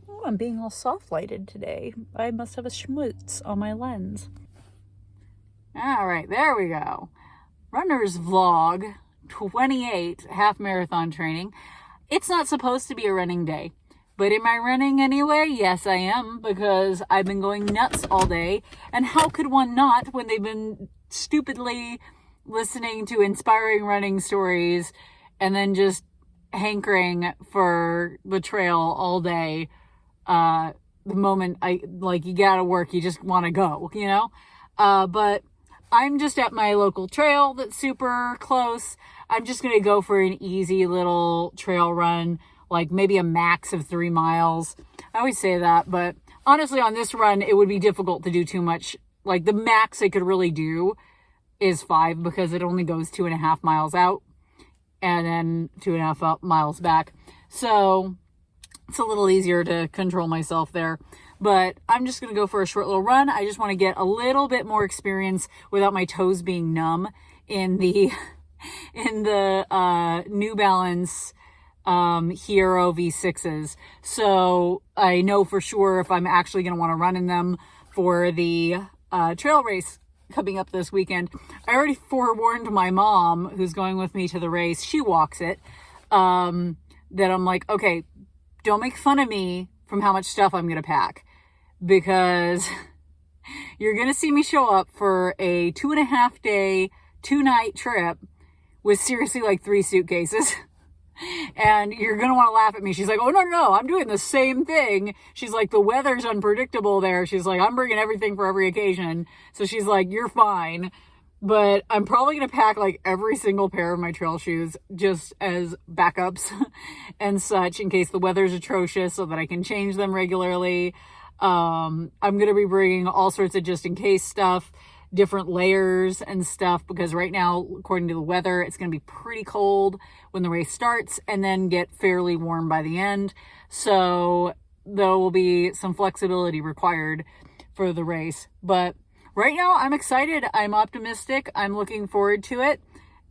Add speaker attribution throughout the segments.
Speaker 1: Oh, I'm being all soft lighted today. I must have a schmutz on my lens. All right, there we go. Runner's Vlog 28 half marathon training. It's not supposed to be a running day, but am I running anyway? Yes, I am, because I've been going nuts all day. And how could one not when they've been stupidly listening to inspiring running stories and then just hankering for the trail all day? The moment you gotta work, you just want to go, but I'm just at my local trail that's super close. I'm just going to go for an easy little trail run, like maybe a max of 3 miles. I always say that, but honestly on this run, it would be difficult to do too much. Like the max I could really do is 5 because it only goes 2.5 miles out and then 2.5 miles back. So it's a little easier to control myself there. But I'm just going to go for a short little run. I just want to get a little bit more experience without my toes being numb in the New Balance Hero V6s. So I know for sure if I'm actually going to want to run in them for the trail race coming up this weekend. I already forewarned my mom, who's going with me to the race. She walks it. That I'm like, okay, don't make fun of me from how much stuff I'm going to pack, because you're going to see me show up for a 2.5 day, 2-night trip with seriously like 3 suitcases. And you're going to want to laugh at me. She's like, oh, no, I'm doing the same thing. She's like, the weather's unpredictable there. She's like, I'm bringing everything for every occasion. So she's like, you're fine. But I'm probably going to pack like every single pair of my trail shoes just as backups and such in case the weather's atrocious so that I can change them regularly. I'm going to be bringing all sorts of just in case stuff, different layers and stuff, because right now, according to the weather, it's going to be pretty cold when the race starts and then get fairly warm by the end. So there will be some flexibility required for the race. But right now, I'm excited. I'm optimistic. I'm looking forward to it.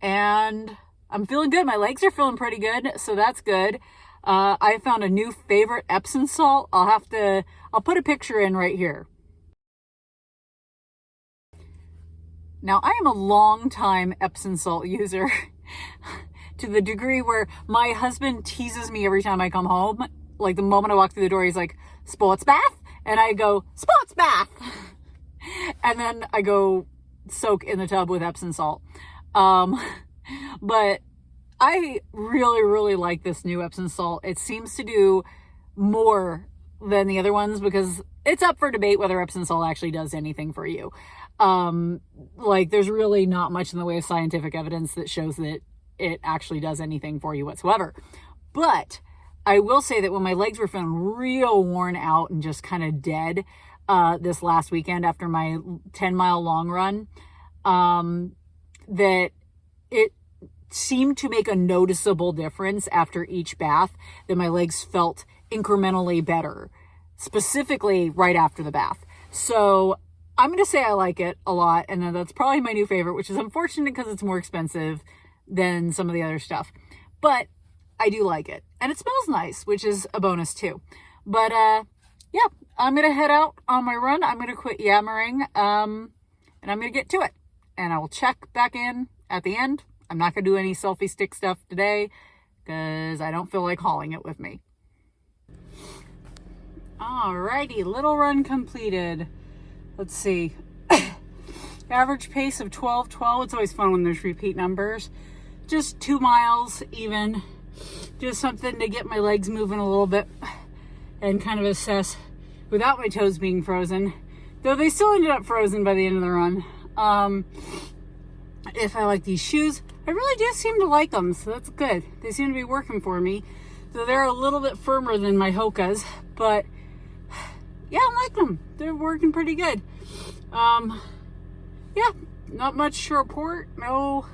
Speaker 1: And I'm feeling good. My legs are feeling pretty good, so that's good. I found a new favorite Epsom salt. I'll put a picture in right here. Now, I am a long-time Epsom salt user to the degree where my husband teases me every time I come home. Like the moment I walk through the door, he's like, sports bath? And I go, sports bath! And then I go soak in the tub with Epsom salt. But I really, really like this new Epsom salt. It seems to do more than the other ones because it's up for debate whether Epsom salt actually does anything for you. There's really not much in the way of scientific evidence that shows that it actually does anything for you whatsoever. But I will say that when my legs were feeling real worn out and just kind of dead, this last weekend after my 10-mile long run, that it seemed to make a noticeable difference after each bath, that my legs felt incrementally better, specifically right after the bath. So I'm going to say I like it a lot, and then that's probably my new favorite, which is unfortunate because it's more expensive than some of the other stuff. But I do like it, and it smells nice, which is a bonus too. But yeah, I'm going to head out on my run. I'm going to quit yammering, and I'm going to get to it. And I will check back in at the end. I'm not going to do any selfie stick stuff today because I don't feel like hauling it with me. Alrighty, little run completed. Let's see. Average pace of 12:12. It's always fun when there's repeat numbers. Just 2 miles even. Just something to get my legs moving a little bit and kind of assess without my toes being frozen. Though they still ended up frozen by the end of the run. If I like these shoes, I really do seem to like them, so that's good. They seem to be working for me. So they're a little bit firmer than my Hoka's, but yeah, I like them. They're working pretty good. Yeah, not much to report. No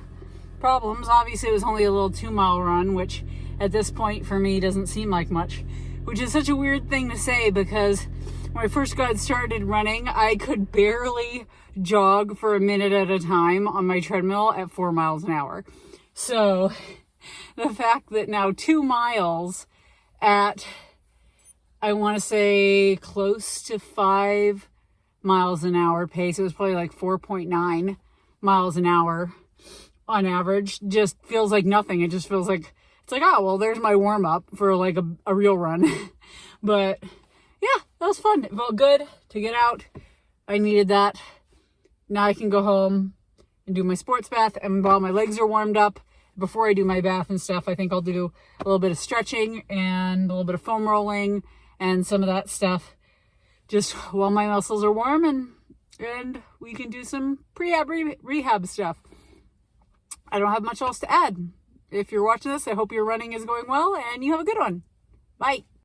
Speaker 1: problems. Obviously, it was only a little 2-mile run, which at this point for me doesn't seem like much, which is such a weird thing to say because when I first got started running, I could barely jog for a minute at a time on my treadmill at 4 miles an hour. So the fact that now 2 miles at I want to say close to 5 miles an hour pace. It was probably like 4.9 miles an hour on average. Just feels like nothing. It just feels like, it's like, oh, well, there's my warm up for like a real run. But yeah, that was fun. It felt good to get out. I needed that. Now I can go home and do my sports bath. And while my legs are warmed up, before I do my bath and stuff, I think I'll do a little bit of stretching and a little bit of foam rolling and some of that stuff just while my muscles are warm, and we can do some rehab stuff. I don't have much else to add. If you're watching this, I hope your running is going well and you have a good one. Bye.